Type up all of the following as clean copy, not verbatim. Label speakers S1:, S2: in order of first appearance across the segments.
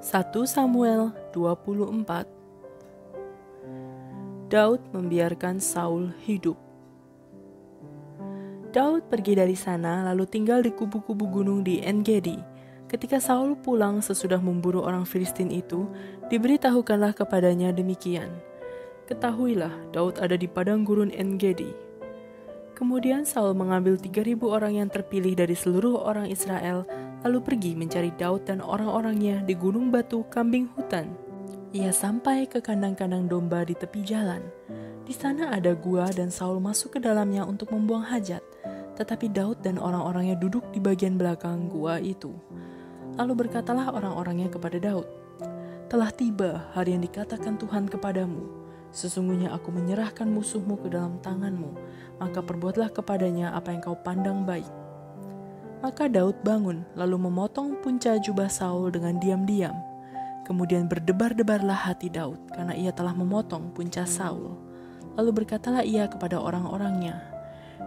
S1: 1 Samuel 24. Daud membiarkan Saul hidup. Daud pergi dari sana lalu tinggal di kubu-kubu gunung di En-Gedi. Ketika Saul pulang sesudah memburu orang Filistin itu, diberitahukanlah kepadanya demikian. Ketahuilah, Daud ada di padang gurun En-Gedi. Kemudian Saul mengambil 3.000 orang yang terpilih dari seluruh orang Israel, lalu pergi mencari Daud dan orang-orangnya di gunung batu kambing hutan. Ia sampai ke kandang-kandang domba di tepi jalan. Di sana ada gua dan Saul masuk ke dalamnya untuk membuang hajat. Tetapi Daud dan orang-orangnya duduk di bagian belakang gua itu. Lalu berkatalah orang-orangnya kepada Daud, "Telah tiba hari yang dikatakan Tuhan kepadamu. Sesungguhnya aku menyerahkan musuhmu ke dalam tanganmu, maka perbuatlah kepadanya apa yang kau pandang baik." Maka Daud bangun, lalu memotong punca jubah Saul dengan diam-diam. Kemudian berdebar-debarlah hati Daud, karena ia telah memotong punca Saul. Lalu berkatalah ia kepada orang-orangnya,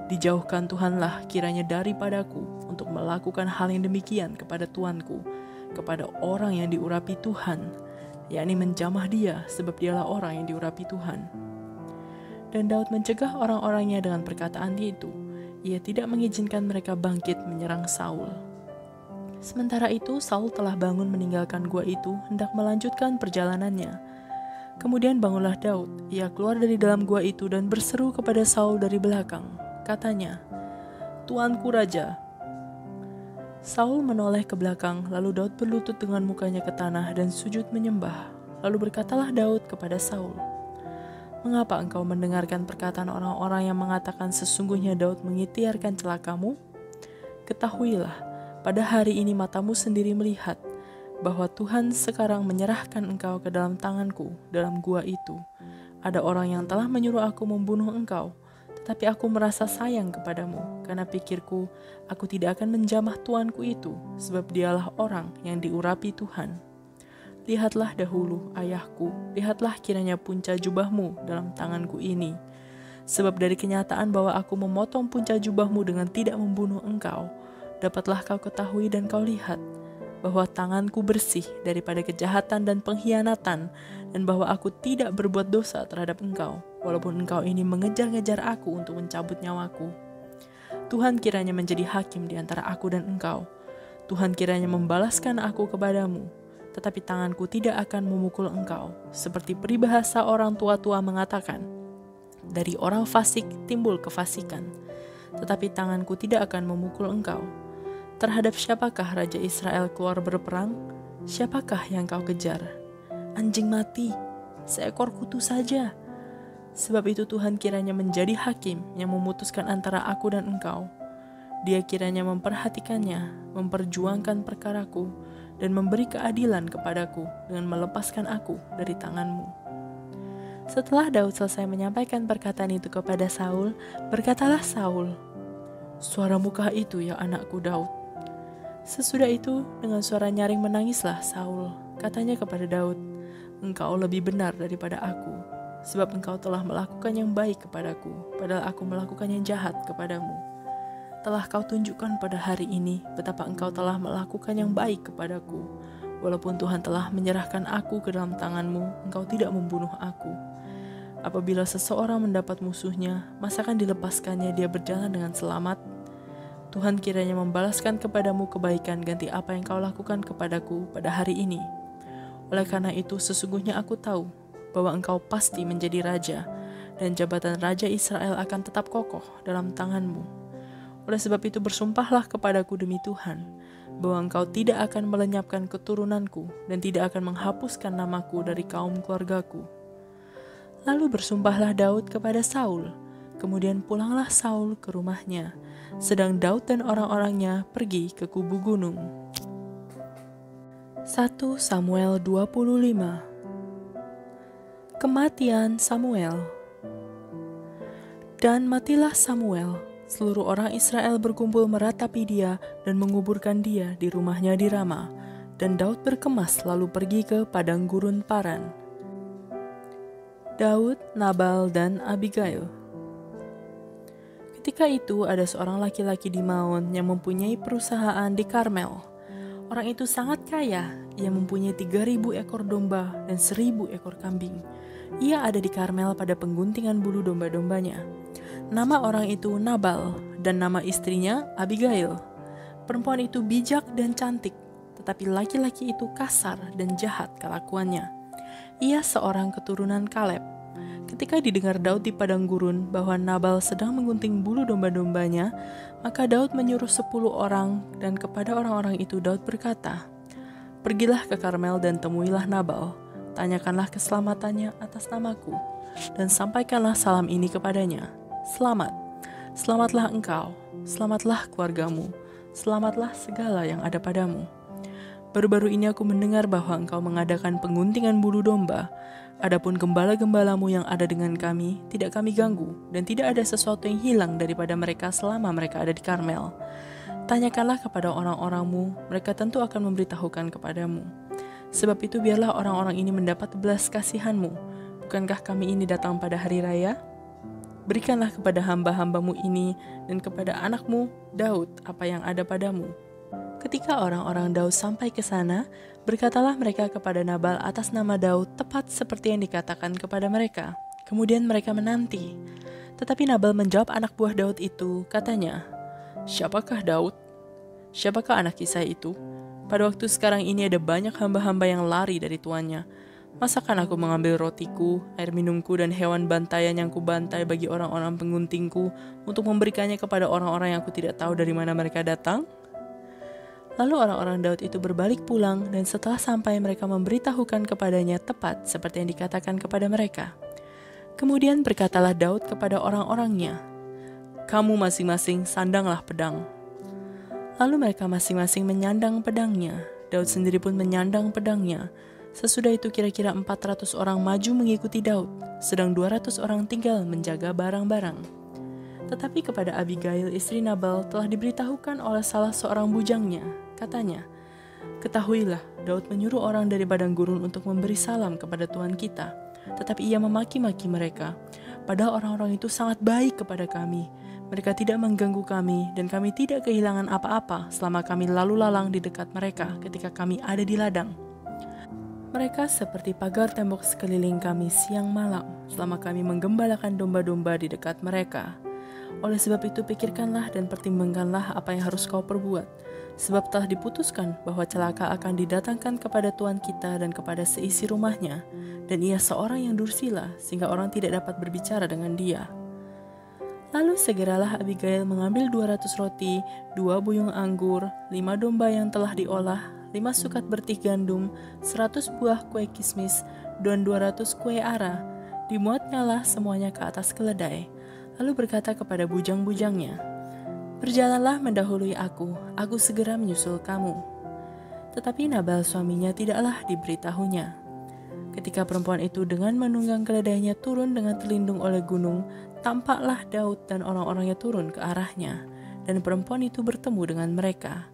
S1: "Dijauhkan Tuhanlah kiranya daripadaku untuk melakukan hal yang demikian kepada tuanku, kepada orang yang diurapi Tuhan, yakni menjamah dia sebab dialah orang yang diurapi Tuhan." Dan Daud mencegah orang-orangnya dengan perkataan itu. Ia tidak mengizinkan mereka bangkit menyerang Saul. Sementara itu Saul telah bangun meninggalkan gua itu hendak melanjutkan perjalanannya. Kemudian bangunlah Daud. Ia keluar dari dalam gua itu dan berseru kepada Saul dari belakang. Katanya, "Tuanku Raja." Saul menoleh ke belakang, lalu Daud berlutut dengan mukanya ke tanah dan sujud menyembah. Lalu berkatalah Daud kepada Saul, "Mengapa engkau mendengarkan perkataan orang-orang yang mengatakan sesungguhnya Daud mengikhtiarkan celakamu? Ketahuilah, pada hari ini matamu sendiri melihat bahwa Tuhan sekarang menyerahkan engkau ke dalam tanganku dalam gua itu. Ada orang yang telah menyuruh aku membunuh engkau, tetapi aku merasa sayang kepadamu, karena pikirku, aku tidak akan menjamah tuanku itu, sebab dialah orang yang diurapi Tuhan. Lihatlah dahulu, ayahku, lihatlah kiranya punca jubahmu dalam tanganku ini. Sebab dari kenyataan bahwa aku memotong punca jubahmu dengan tidak membunuh engkau, dapatlah kau ketahui dan kau lihat bahwa tanganku bersih daripada kejahatan dan pengkhianatan, dan bahwa aku tidak berbuat dosa terhadap engkau, walaupun engkau ini mengejar-ngejar aku untuk mencabut nyawaku. Tuhan kiranya menjadi hakim di antara aku dan engkau. Tuhan kiranya membalaskan aku kepadamu, tetapi tanganku tidak akan memukul engkau, seperti peribahasa orang tua-tua mengatakan, dari orang fasik timbul kefasikan, tetapi tanganku tidak akan memukul engkau. Terhadap siapakah Raja Israel keluar berperang? Siapakah yang kau kejar? Anjing mati, seekor kutu saja. Sebab itu Tuhan kiranya menjadi hakim yang memutuskan antara aku dan engkau. Dia kiranya memperhatikannya, memperjuangkan perkaraku, dan memberi keadilan kepadaku dengan melepaskan aku dari tanganmu." Setelah Daud selesai menyampaikan perkataan itu kepada Saul, berkatalah Saul, "Suaramu kah itu ya anakku Daud?" Sesudah itu dengan suara nyaring menangislah Saul. Katanya kepada Daud, "Engkau lebih benar daripada aku, sebab engkau telah melakukan yang baik kepadaku, padahal aku melakukan yang jahat kepadamu. Telah kau tunjukkan pada hari ini betapa engkau telah melakukan yang baik kepadaku. Walaupun Tuhan telah menyerahkan aku ke dalam tanganmu, engkau tidak membunuh aku. Apabila seseorang mendapat musuhnya, masakan dilepaskannya dia berjalan dengan selamat? Tuhan kiranya membalaskan kepadamu kebaikan ganti apa yang kau lakukan kepadaku pada hari ini. Oleh karena itu sesungguhnya aku tahu bahwa engkau pasti menjadi raja, dan jabatan Raja Israel akan tetap kokoh dalam tanganmu. Oleh sebab itu bersumpahlah kepadaku demi Tuhan, bahwa engkau tidak akan melenyapkan keturunanku dan tidak akan menghapuskan namaku dari kaum keluargaku." Lalu bersumpahlah Daud kepada Saul. Kemudian pulanglah Saul ke rumahnya, sedang Daud dan orang-orangnya pergi ke kubu gunung. 1 Samuel 25. Kematian Samuel. Dan matilah Samuel. Seluruh orang Israel berkumpul meratapi dia dan menguburkan dia di rumahnya di Rama. Dan Daud berkemas lalu pergi ke padang gurun Paran. Daud, Nabal, dan Abigail. Ketika itu ada seorang laki-laki di Maon yang mempunyai perusahaan di Karmel. Orang itu sangat kaya, ia mempunyai 3.000 ekor domba dan 1.000 ekor kambing. Ia ada di Karmel pada pengguntingan bulu domba-dombanya. Nama orang itu Nabal, dan nama istrinya Abigail. Perempuan itu bijak dan cantik, tetapi laki-laki itu kasar dan jahat kelakuannya. Ia seorang keturunan Kaleb. Ketika didengar Daud di padang gurun bahwa Nabal sedang menggunting bulu domba-dombanya, maka Daud menyuruh 10 orang, dan kepada orang-orang itu Daud berkata, "Pergilah ke Karmel dan temuilah Nabal, tanyakanlah keselamatannya atas namaku, dan sampaikanlah salam ini kepadanya. Selamat, selamatlah engkau, selamatlah keluargamu, selamatlah segala yang ada padamu. Baru-baru ini aku mendengar bahwa engkau mengadakan pengguntingan bulu domba. Adapun gembala-gembalamu yang ada dengan kami, tidak kami ganggu, dan tidak ada sesuatu yang hilang daripada mereka selama mereka ada di Karmel. Tanyakanlah kepada orang-orangmu, mereka tentu akan memberitahukan kepadamu. Sebab itu biarlah orang-orang ini mendapat belas kasihanmu. Bukankah kami ini datang pada hari raya? Berikanlah kepada hamba-hambamu ini dan kepada anakmu, Daud, apa yang ada padamu." Ketika orang-orang Daud sampai ke sana, berkatalah mereka kepada Nabal atas nama Daud tepat seperti yang dikatakan kepada mereka. Kemudian mereka menanti. Tetapi Nabal menjawab anak buah Daud itu, katanya, "Siapakah Daud? Siapakah anak Isai itu? Pada waktu sekarang ini ada banyak hamba-hamba yang lari dari tuannya. Masakan aku mengambil rotiku, air minumku, dan hewan bantaian yang kubantai bagi orang-orang pengguntingku untuk memberikannya kepada orang-orang yang aku tidak tahu dari mana mereka datang?" Lalu orang-orang Daud itu berbalik pulang, dan setelah sampai mereka memberitahukan kepadanya tepat seperti yang dikatakan kepada mereka. Kemudian berkatalah Daud kepada orang-orangnya, "Kamu masing-masing sandanglah pedang." Lalu mereka masing-masing menyandang pedangnya. Daud sendiri pun menyandang pedangnya. Sesudah itu kira-kira 400 orang maju mengikuti Daud, sedang 200 orang tinggal menjaga barang-barang. Tetapi kepada Abigail, istri Nabal, telah diberitahukan oleh salah seorang bujangnya. Katanya, "Ketahuilah, Daud menyuruh orang dari padang gurun untuk memberi salam kepada Tuhan kita. Tetapi ia memaki-maki mereka. Padahal orang-orang itu sangat baik kepada kami. Mereka tidak mengganggu kami, dan kami tidak kehilangan apa-apa selama kami lalu lalang di dekat mereka ketika kami ada di ladang. Mereka seperti pagar tembok sekeliling kami siang malam, selama kami menggembalakan domba-domba di dekat mereka. Oleh sebab itu pikirkanlah dan pertimbangkanlah apa yang harus kau perbuat. Sebab telah diputuskan bahwa celaka akan didatangkan kepada Tuhan kita dan kepada seisi rumahnya, dan ia seorang yang dursila, sehingga orang tidak dapat berbicara dengan dia." Lalu segeralah Abigail mengambil 200 roti, 2 buyung anggur, 5 domba yang telah diolah, 5 sukat bertih gandum, 100 buah kue kismis, dan 200 kue ara. Dimuatnyalah semuanya ke atas keledai. Lalu berkata kepada bujang-bujangnya, "Berjalanlah mendahului aku segera menyusul kamu." Tetapi Nabal suaminya tidaklah diberitahunya. Ketika perempuan itu dengan menunggang keledainya turun dengan terlindung oleh gunung, tampaklah Daud dan orang-orangnya turun ke arahnya, dan perempuan itu bertemu dengan mereka.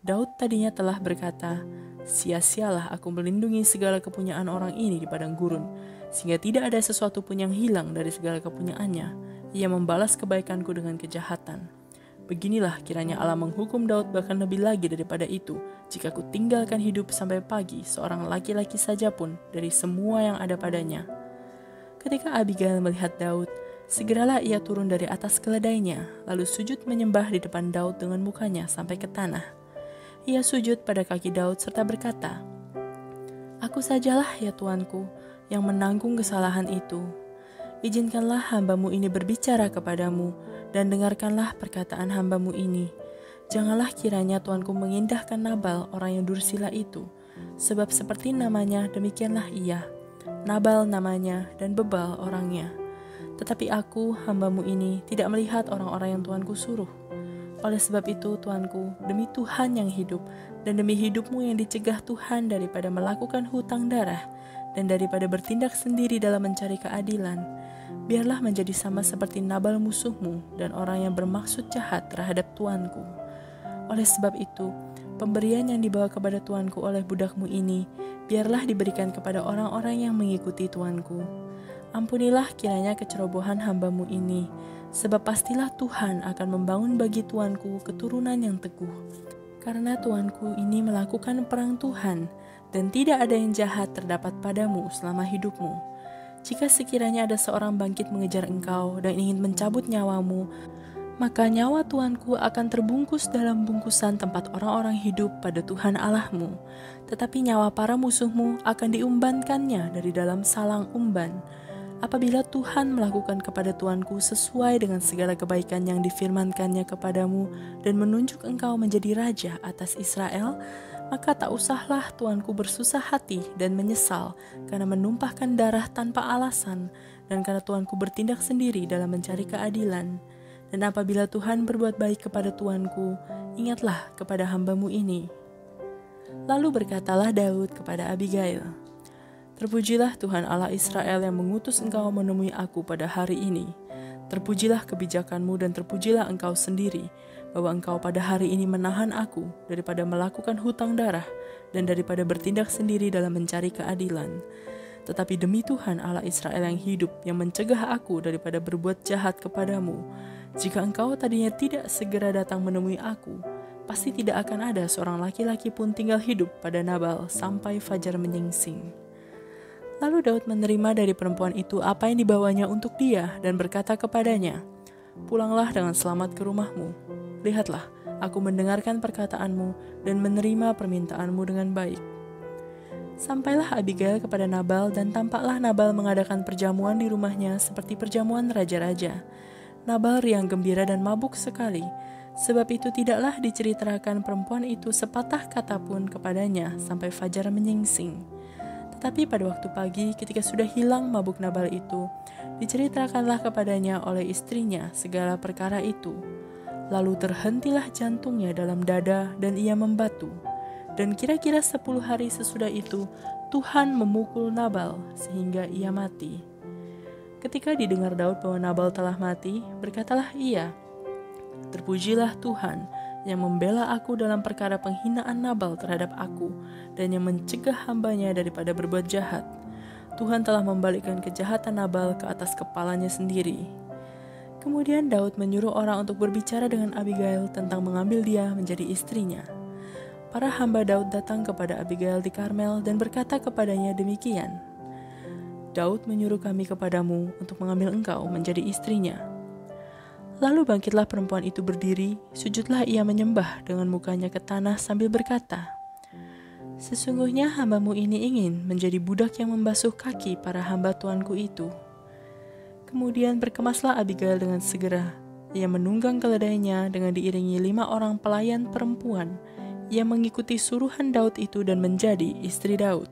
S1: Daud tadinya telah berkata, "Sia-sialah aku melindungi segala kepunyaan orang ini di padang gurun, sehingga tidak ada sesuatu pun yang hilang dari segala kepunyaannya. Ia membalas kebaikanku dengan kejahatan. Beginilah kiranya Allah menghukum Daud bahkan lebih lagi daripada itu, jika ku tinggalkan hidup sampai pagi seorang laki-laki saja pun dari semua yang ada padanya." Ketika Abigail melihat Daud, segeralah ia turun dari atas keledainya, lalu sujud menyembah di depan Daud dengan mukanya sampai ke tanah. Ia sujud pada kaki Daud serta berkata, "Aku sajalah ya Tuanku, yang menanggung kesalahan itu. Izinkanlah hambamu ini berbicara kepadamu, dan dengarkanlah perkataan hambamu ini. Janganlah kiranya Tuanku mengindahkan Nabal orang yang dursila itu, sebab seperti namanya demikianlah ia. Nabal namanya dan bebal orangnya. Tetapi aku, hambamu ini, tidak melihat orang-orang yang Tuanku suruh. Oleh sebab itu, Tuanku, demi Tuhan yang hidup, dan demi hidupmu yang dicegah Tuhan daripada melakukan hutang darah, dan daripada bertindak sendiri dalam mencari keadilan, biarlah menjadi sama seperti Nabal musuhmu dan orang yang bermaksud jahat terhadap Tuanku. Oleh sebab itu, pemberian yang dibawa kepada Tuanku oleh budakmu ini, biarlah diberikan kepada orang-orang yang mengikuti Tuanku. Ampunilah kiranya kecerobohan hambamu ini, sebab pastilah Tuhan akan membangun bagi Tuanku keturunan yang teguh. Karena tuanku ini melakukan perang Tuhan, dan tidak ada yang jahat terdapat padamu selama hidupmu. Jika sekiranya ada seorang bangkit mengejar engkau dan ingin mencabut nyawamu, maka nyawa tuanku akan terbungkus dalam bungkusan tempat orang-orang hidup pada Tuhan Allahmu. Tetapi nyawa para musuhmu akan diumbankannya dari dalam salang umban. Apabila Tuhan melakukan kepada tuanku sesuai dengan segala kebaikan yang difirmankannya kepadamu dan menunjuk engkau menjadi raja atas Israel, maka tak usahlah tuanku bersusah hati dan menyesal karena menumpahkan darah tanpa alasan dan karena tuanku bertindak sendiri dalam mencari keadilan. Dan apabila Tuhan berbuat baik kepada tuanku, ingatlah kepada hamba-Mu ini. Lalu berkatalah Daud kepada Abigail, "Terpujilah Tuhan Allah Israel yang mengutus engkau menemui aku pada hari ini. Terpujilah kebijakan-Mu dan terpujilah engkau sendiri, bahwa engkau pada hari ini menahan aku daripada melakukan hutang darah dan daripada bertindak sendiri dalam mencari keadilan. Tetapi demi Tuhan Allah Israel yang hidup, yang mencegah aku daripada berbuat jahat kepadamu, jika engkau tadinya tidak segera datang menemui aku, pasti tidak akan ada seorang laki-laki pun tinggal hidup pada Nabal sampai fajar menyingsing." Lalu Daud menerima dari perempuan itu apa yang dibawanya untuk dia dan berkata kepadanya, "Pulanglah dengan selamat ke rumahmu. Lihatlah, aku mendengarkan perkataanmu dan menerima permintaanmu dengan baik." Sampailah Abigail kepada Nabal dan tampaklah Nabal mengadakan perjamuan di rumahnya seperti perjamuan raja-raja. Nabal riang gembira dan mabuk sekali. Sebab itu tidaklah diceritakan perempuan itu sepatah kata pun kepadanya sampai fajar menyingsing. Tetapi pada waktu pagi ketika sudah hilang mabuk Nabal itu, diceritakanlah kepadanya oleh istrinya segala perkara itu. Lalu terhentilah jantungnya dalam dada dan ia membatu. Dan kira-kira 10 hari sesudah itu, Tuhan memukul Nabal sehingga ia mati. Ketika didengar Daud bahwa Nabal telah mati, berkatalah ia, "Terpujilah Tuhan yang membela aku dalam perkara penghinaan Nabal terhadap aku dan yang mencegah hambanya daripada berbuat jahat. Tuhan telah membalikkan kejahatan Nabal ke atas kepalanya sendiri." Kemudian Daud menyuruh orang untuk berbicara dengan Abigail tentang mengambil dia menjadi istrinya. Para hamba Daud datang kepada Abigail di Karmel dan berkata kepadanya demikian, "Daud menyuruh kami kepadamu untuk mengambil engkau menjadi istrinya." Lalu bangkitlah perempuan itu berdiri, sujudlah ia menyembah dengan mukanya ke tanah sambil berkata, "Sesungguhnya hambamu ini ingin menjadi budak yang membasuh kaki para hamba tuanku itu." Kemudian berkemaslah Abigail dengan segera. Ia menunggang keledainya dengan diiringi 5 orang pelayan perempuan. Ia mengikuti suruhan Daud itu dan menjadi istri Daud.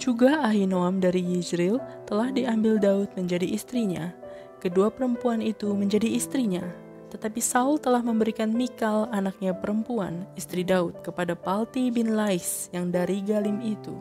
S1: Juga Ahinoam dari Yizril telah diambil Daud menjadi istrinya. Kedua perempuan itu menjadi istrinya. Tetapi Saul telah memberikan Mikal anaknya perempuan, istri Daud, kepada Palti bin Lais yang dari Galim itu.